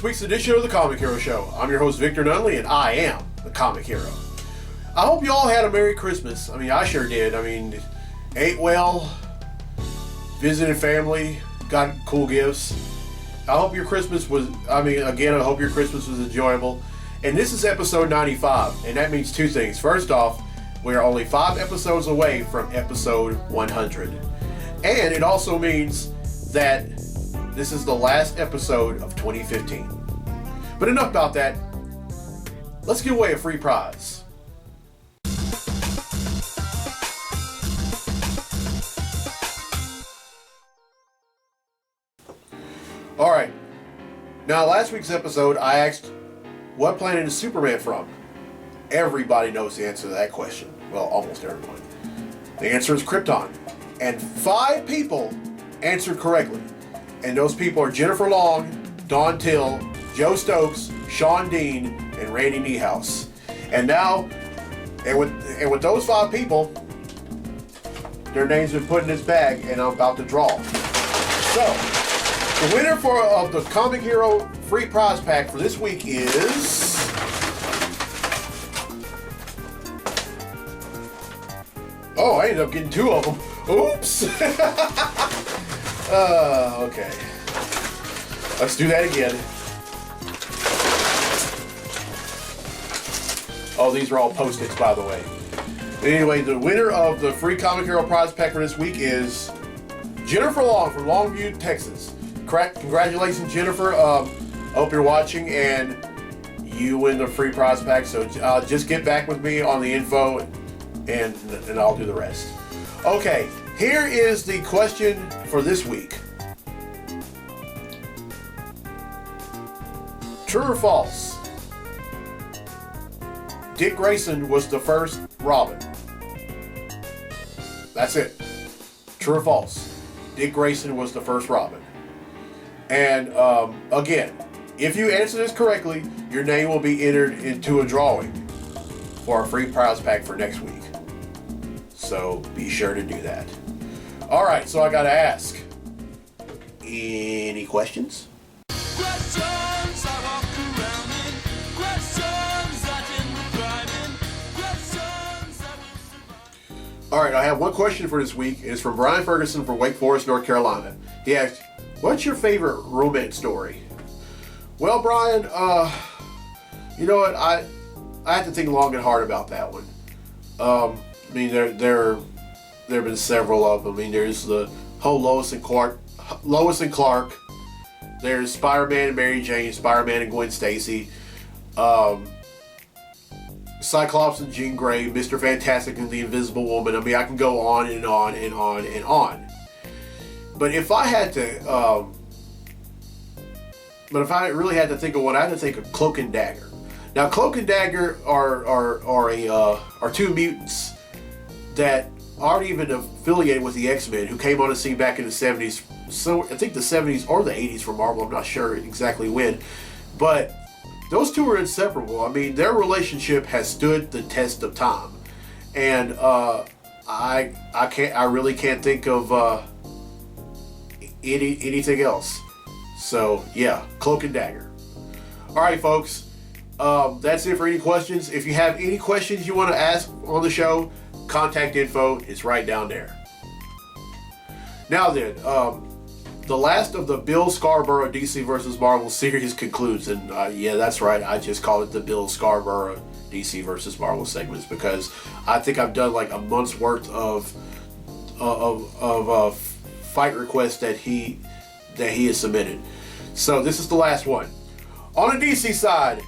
week's edition of the Comic Hero Show. I'm your host, Victor Nunley, and I am the Comic Hero. I hope you all had a Merry Christmas. I sure did. Ate well, visited family, got cool gifts. I hope your Christmas was, I hope your Christmas was enjoyable. And this is episode 95, and that means two things. First off, we are only 5 episodes away from episode 100. And it also means that this is the last episode of 2015. But enough about that. Let's give away a free prize. Alright. Now, last week's episode, I asked, what planet is Superman from? Everybody knows the answer to that question. Well, almost everyone. The answer is Krypton. And 5 people answered correctly. And those people are Jennifer Long, Dawn Till, Joe Stokes, Sean Dean, and Randy Niehaus. And now, with those 5 people, their names have been put in this bag, and I'm about to draw. So, the winner of the Comic Hero free prize pack for this week is... Oh, I ended up getting 2 of them. Oops! Okay. Let's do that again. Oh, these are all Post-its, by the way. Anyway, the winner of the free Comic Hero prize pack for this week is Jennifer Long from Longview, Texas. Congratulations, Jennifer. Hope you're watching, and you win the free prize pack. So just get back with me on the info, and I'll do the rest. Okay, here is the question for this week. True or false? Dick Grayson was the first Robin. That's it. True or false? Dick Grayson was the first Robin. And again, if you answer this correctly, your name will be entered into a drawing for a free prize pack for next week. So be sure to do that. Alright, so I gotta ask. Any questions? Questions I walk around in. Questions I didn't prime in. Questions I will survive. Alright, I have one question for this week. It's from Brian Ferguson from Wake Forest, North Carolina. He asked, what's your favorite romance story? Well, Brian, you know what? I had to think long and hard about that one. There have been several of them. There's the whole Lois and Clark. There's Spider-Man and Mary Jane, Spider-Man and Gwen Stacy, Cyclops and Jean Grey, Mr. Fantastic and the Invisible Woman. I can go on and on and on and on. But if I had to, really had to think of one, I had to think of Cloak and Dagger. Now, Cloak and Dagger are 2 mutants that aren't even affiliated with the X-Men, who came on the scene back in the 70s. So I think the 70s or the 80s for Marvel, I'm not sure exactly when. But those 2 are inseparable. Their relationship has stood the test of time. And I really can't think of anything else. So yeah, Cloak and Dagger. Alright, folks. That's it for any questions. If you have any questions you want to ask on the show, contact info is right down there. Now then, the last of the Bill Scarborough DC vs. Marvel series concludes, and yeah, that's right, I just call it the Bill Scarborough DC vs. Marvel segments, because I think I've done like a month's worth of fight requests that he has submitted. So this is the last one. On the DC side,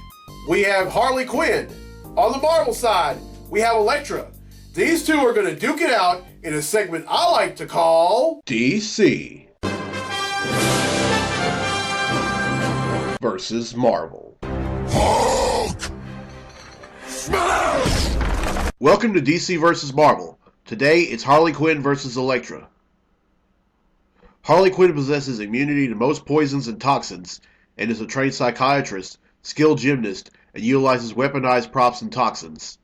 we have Harley Quinn. On the Marvel side, we have Elektra. These 2 are going to duke it out in a segment I like to call DC versus Marvel. Hulk! Smash! Welcome to DC versus Marvel. Today, it's Harley Quinn versus Elektra. Harley Quinn possesses immunity to most poisons and toxins, and is a trained psychiatrist, skilled gymnast, and utilizes weaponized props and toxins.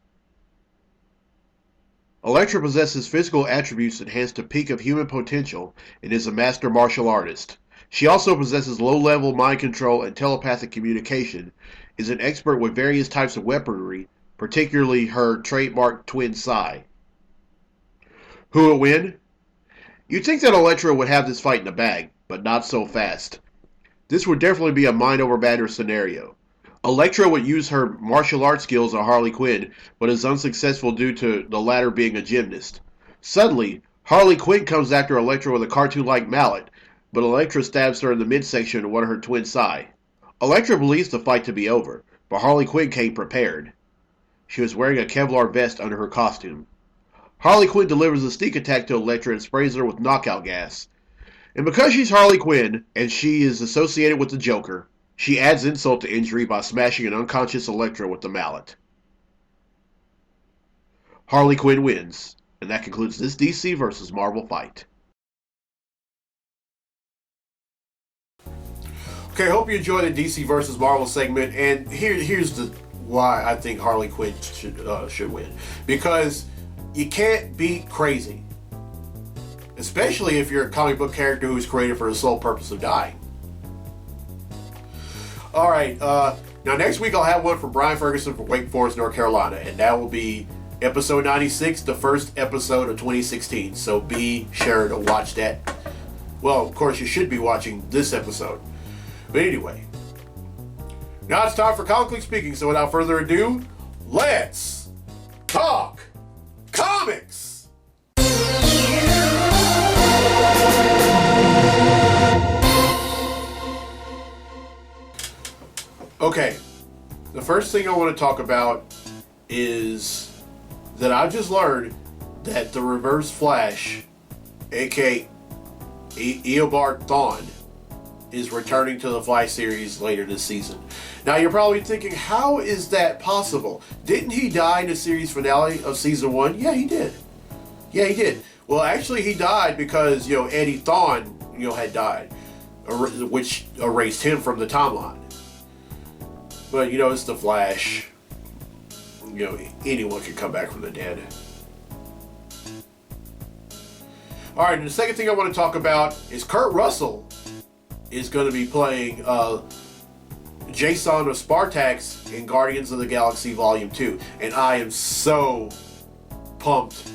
Elektra possesses physical attributes enhanced to peak of human potential and is a master martial artist. She also possesses low-level mind control and telepathic communication, is an expert with various types of weaponry, particularly her trademark twin Psi. Who will win? You'd think that Elektra would have this fight in the bag, but not so fast. This would definitely be a mind over matter scenario. Elektra would use her martial arts skills on Harley Quinn, but is unsuccessful due to the latter being a gymnast. Suddenly, Harley Quinn comes after Elektra with a cartoon-like mallet, but Elektra stabs her in the midsection of one of her twin Psi. Elektra believes the fight to be over, but Harley Quinn came prepared. She was wearing a Kevlar vest under her costume. Harley Quinn delivers a sneak attack to Elektra and sprays her with knockout gas. And because she's Harley Quinn, and she is associated with the Joker, she adds insult to injury by smashing an unconscious Elektra with the mallet. Harley Quinn wins, and that concludes this DC vs. Marvel fight. Okay, I hope you enjoyed the DC vs. Marvel segment, and here's why I think Harley Quinn should win. Because you can't beat crazy. Especially if you're a comic book character who's created for the sole purpose of dying. Alright, now next week I'll have one from Brian Ferguson from Wake Forest, North Carolina, and that will be episode 96, the first episode of 2016, so be sure to watch that. Well, of course you should be watching this episode. But anyway, now it's time for Comically Speaking, so without further ado, let's talk comics! Okay, the first thing I want to talk about is that I just learned that the Reverse Flash, aka Eobard Thawne, is returning to the Flash series later this season. Now you're probably thinking, how is that possible? Didn't he die in the series finale of season 1? Yeah, he did. Yeah, he did. Well, actually, he died because, Eddie Thawne, had died, which erased him from the timeline. But, it's the Flash. Anyone can come back from the dead. Alright, and the second thing I want to talk about is Kurt Russell is going to be playing Jason of Spartax in Guardians of the Galaxy Volume 2. And I am so pumped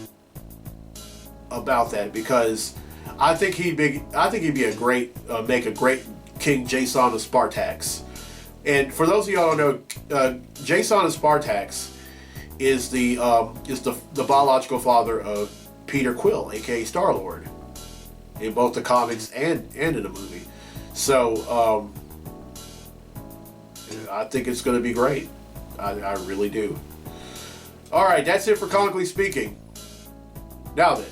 about that because I think he'd be a great make a great King Jason of Spartax. And for those of y'all who don't know, Jason of Spartax is the biological father of Peter Quill, aka Star-Lord, in both the comics and in the movie. So I think it's going to be great. I really do. All right, that's it for Comically Speaking. Now then,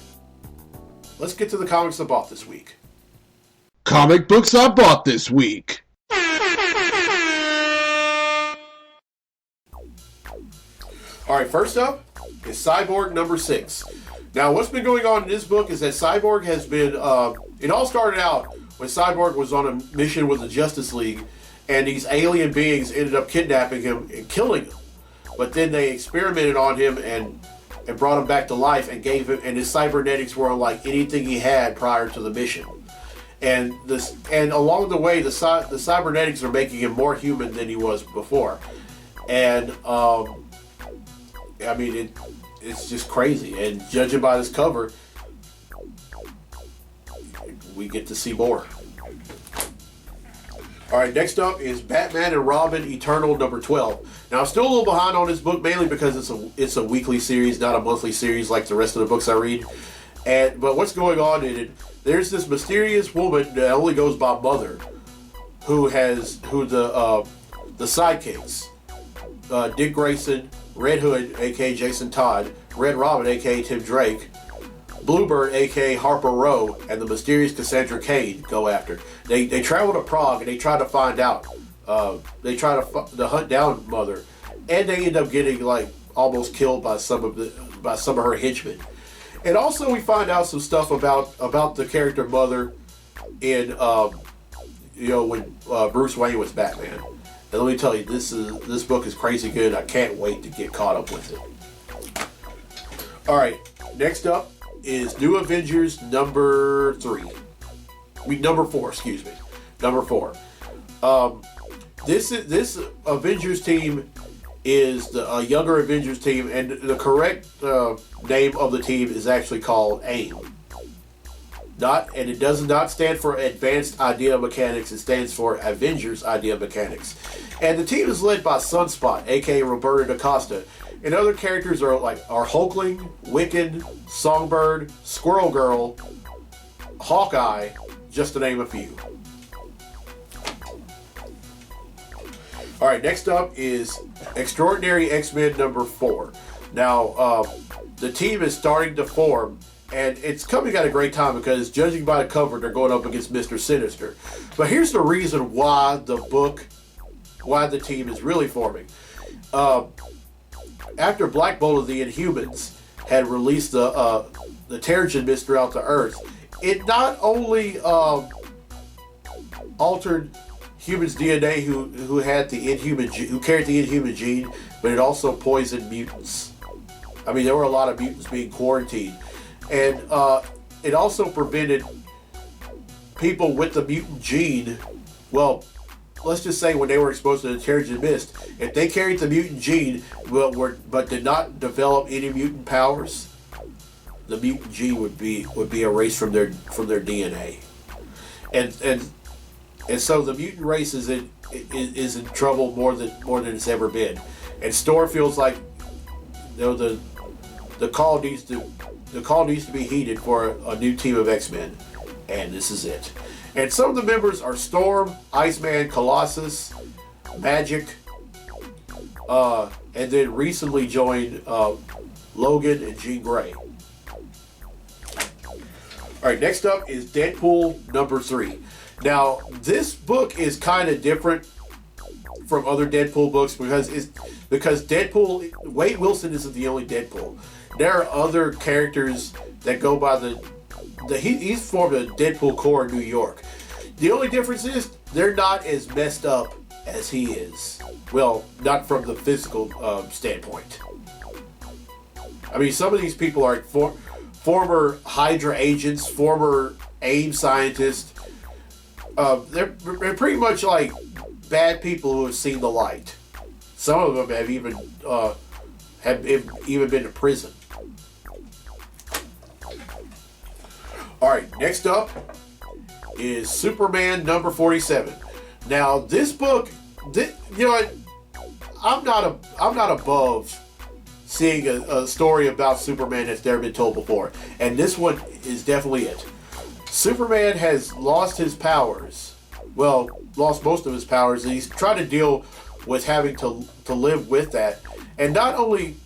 let's get to the comics I bought this week. Comic books I bought this week. Alright, first up is Cyborg number 6. Now, what's been going on in this book is that Cyborg has been, it all started out when Cyborg was on a mission with the Justice League, and these alien beings ended up kidnapping him and killing him. But then they experimented on him and brought him back to life and gave him, and his cybernetics were unlike anything he had prior to the mission. And along the way, the cybernetics are making him more human than he was before. And, I mean, it's just crazy. And judging by this cover, we get to see more. Alright, next up is Batman and Robin Eternal number 12. Now, I'm still a little behind on this book, mainly because it's a weekly series, not a monthly series like the rest of the books I read. But what's going on in it, there's this mysterious woman that only goes by Mother, who the sidekicks, Dick Grayson, Red Hood, aka Jason Todd, Red Robin, aka Tim Drake, Bluebird, aka Harper Row, and the mysterious Cassandra Cain go after. They travel to Prague and they try to find out. They try to hunt down Mother, and they end up getting almost killed by some of her henchmen. And also we find out some stuff about the character Mother in when Bruce Wayne was Batman. And let me tell you, this book is crazy good. I can't wait to get caught up with it. Alright, next up is New Avengers number 4, excuse me. number 4. This Avengers team is the younger Avengers team, and the correct name of the team is actually called AIM. And it does not stand for Advanced Idea Mechanics. It stands for Avengers Idea Mechanics. And the team is led by Sunspot, aka Roberta da Costa. And other characters are Hulkling, Wiccan, Songbird, Squirrel Girl, Hawkeye, just to name a few. Alright, next up is Extraordinary X-Men number 4. Now, the team is starting to form, and it's coming at a great time because, judging by the cover, they're going up against Mr. Sinister. But here's the reason why the team is really forming. After Black Bolt of the Inhumans had released the Terrigen Mist throughout the Earth, it not only altered humans' DNA who carried the Inhuman gene, but it also poisoned mutants. I mean, there were a lot of mutants being quarantined, and it also prevented people with the mutant gene. Well, let's just say when they were exposed to the Terrigen Mist, if they carried the mutant gene but did not develop any mutant powers, the mutant gene would be erased from their DNA, and so the mutant race is in trouble more than it's ever been. And Storm feels like, you know, the call needs to be heeded for a new team of X-Men, and this is it. And some of the members are Storm, Iceman, Colossus, Magic, and then recently joined Logan and Jean Grey. Alright, next up is Deadpool number 3. Now, this book is kind of different from other Deadpool books because Deadpool, Wade Wilson isn't the only Deadpool. There are other characters that go by he's formed a Deadpool Corps in New York. The only difference is they're not as messed up as he is. Well, not from the physical standpoint. I mean, some of these people are former Hydra agents, former AIM scientists. They're pretty much like bad people who have seen the light. Some of them have even been to prison. Alright, next up is Superman number 47. Now, this book, I'm not above seeing a story about Superman that's never been told before, and this one is definitely it. Superman has lost his powers. Well, lost most of his powers, and he's trying to deal with having to live with that. And not only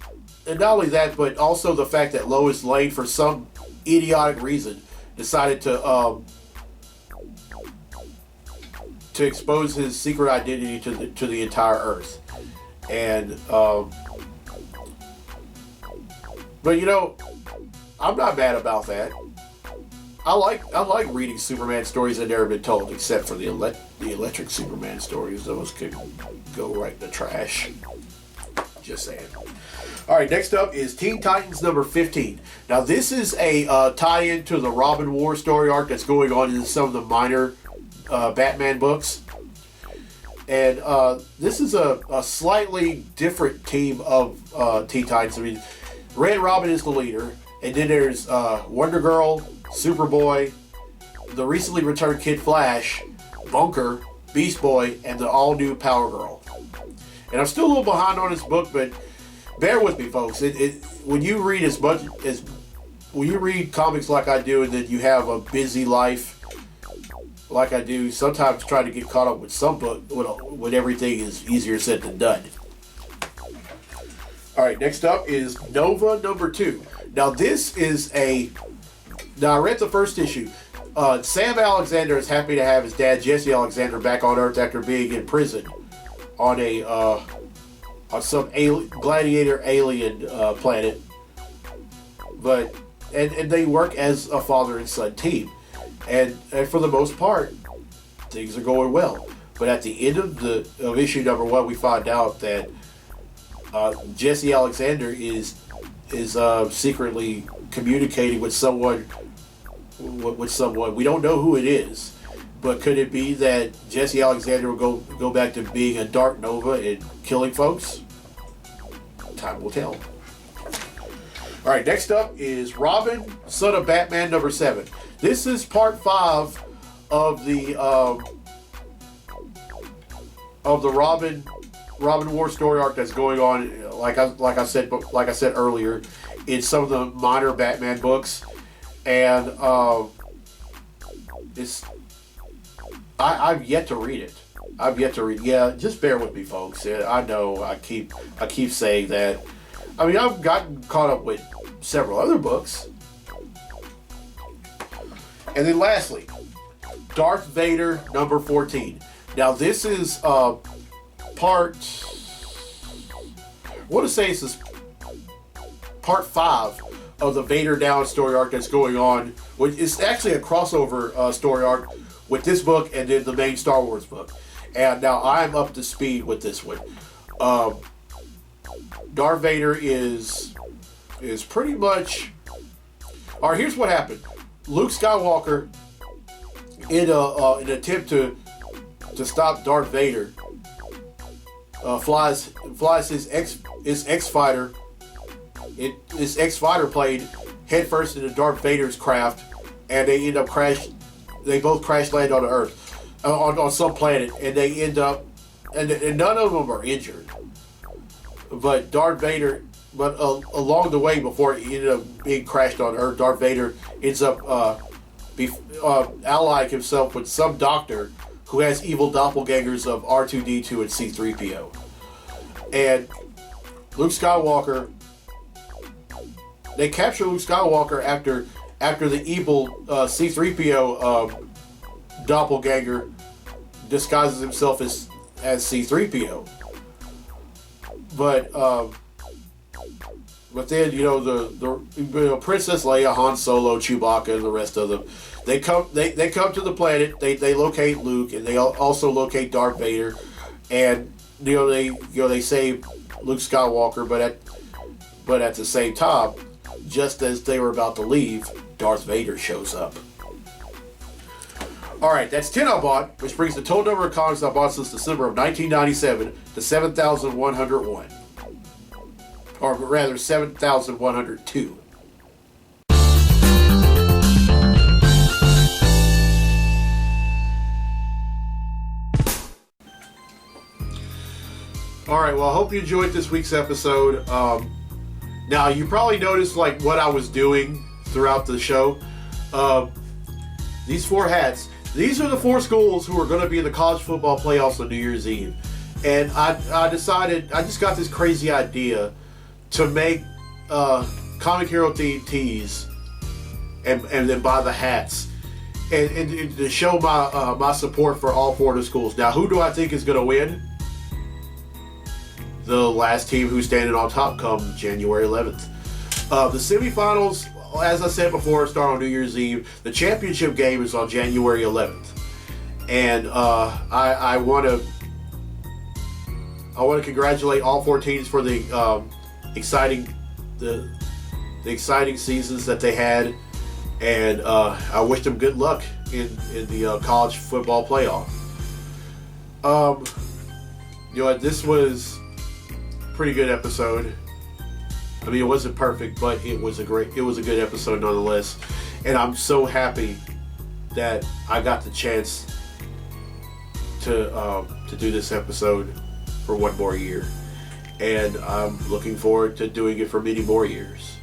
that, but also the fact that Lois Lane, for some idiotic reason, decided to expose his secret identity to the entire Earth. And but you know, I'm not mad about that. I like reading Superman stories that never been told, except for the electric Superman stories. Those could go right in the trash. Just saying. Alright, next up is Teen Titans number 15. Now, this is a tie-in to the Robin War story arc that's going on in some of the minor Batman books. And this is a slightly different team of Teen Titans. I mean, Red Robin is the leader, and then there's Wonder Girl, Superboy, the recently returned Kid Flash, Bunker, Beast Boy, and the all-new Power Girl. And I'm still a little behind on this book, but bear with me, folks. When you read when you read comics like I do, and then you have a busy life like I do, sometimes trying to get caught up with some book when everything is easier said than done. All right, next up is Nova number 2. Now, this is Now, I read the first issue. Sam Alexander is happy to have his dad, Jesse Alexander, back on Earth after being in prison on some gladiator alien planet. But and they work as a father and son team, and for the most part, things are going well. But at the end of issue number 1, we find out that Jesse Alexander is secretly communicating with someone. We don't know who it is, But could it be that Jesse Alexander will go back to being a Dark Nova and killing folks? Time will tell. All right, next up is Robin, Son of Batman, number 7. This is part 5 of the Robin War story arc that's going on. Like I said earlier, in some of the minor Batman books, and I've yet to read it. Yeah, just bear with me, folks. I know I keep saying that. I mean, I've gotten caught up with several other books. And then lastly, Darth Vader, number 14. Now this is part, I want to say this is part 5 of the Vader Down story arc that's going on. It's actually a crossover story arc with this book and then the main Star Wars book. And now I'm up to speed with this one. Darth Vader is pretty much... Alright, here's what happened. Luke Skywalker, in an attempt to stop Darth Vader, flies his X-Fighter. His X-Fighter plane headfirst into Darth Vader's craft, and they end up They both crash land on the Earth, on some planet, and they end up, and none of them are injured. But Darth Vader, along the way, before he ended up being crashed on Earth, Darth Vader ends up allying himself with some doctor who has evil doppelgangers of R2-D2 and C-3PO. And Luke Skywalker, they capture Luke Skywalker after the evil C-3PO doppelganger disguises himself as C-3PO. But then, the Princess Leia, Han Solo, Chewbacca, and the rest of them, they come to the planet. They locate Luke, and they also locate Darth Vader, and they save Luke Skywalker. But at the same time, just as they were about to leave, Darth Vader shows up. Alright, that's 10 I bought, which brings the total number of comics I bought since December of 1997 to 7,101. Or rather, 7,102. Alright, well, I hope you enjoyed this week's episode. Now, you probably noticed what I was doing throughout the show. These 4 hats. These are the 4 schools who are going to be in the college football playoffs on New Year's Eve. And I decided, I just got this crazy idea to make comic hero themed tees and then buy the hats. And to show my support for all 4 of the schools. Now, who do I think is going to win? The last team who's standing on top come January 11th. The semifinals, as I said before, start on New Year's Eve. The championship game is on January 11th. And I want to congratulate all 4 teams for the exciting seasons that they had. And I wish them good luck in the college football playoff. This was a pretty good episode. I mean, it wasn't perfect, but it was a good episode nonetheless. And I'm so happy that I got the chance to do this episode for one more year. And I'm looking forward to doing it for many more years.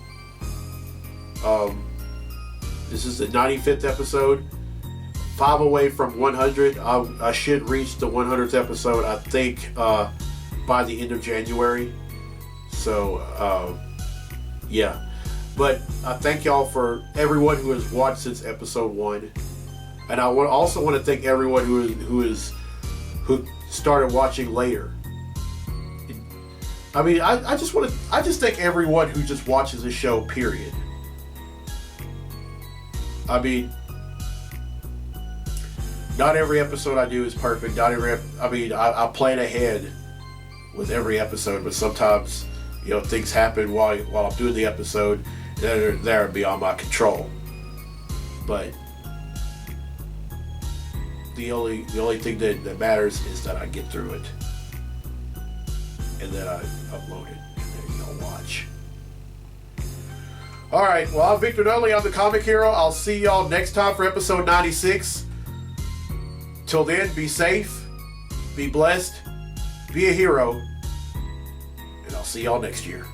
This is the 95th episode. 5 away from 100. I should reach the 100th episode, I think, by the end of January. So, yeah. But I thank y'all for everyone who has watched since episode 1. And I also want to thank everyone who started watching later. I mean, I just thank everyone who just watches the show, period. I mean, not every episode I do is perfect. I plan ahead with every episode, but sometimes, things happen while I'm doing the episode that are beyond my control. But the only thing that matters is that I get through it, and then I upload it, and then y'all watch. All right. Well, I'm Victor Dudley. I'm the Comic Hero. I'll see y'all next time for episode 96. Till then, be safe, be blessed, be a hero, and I'll see y'all next year.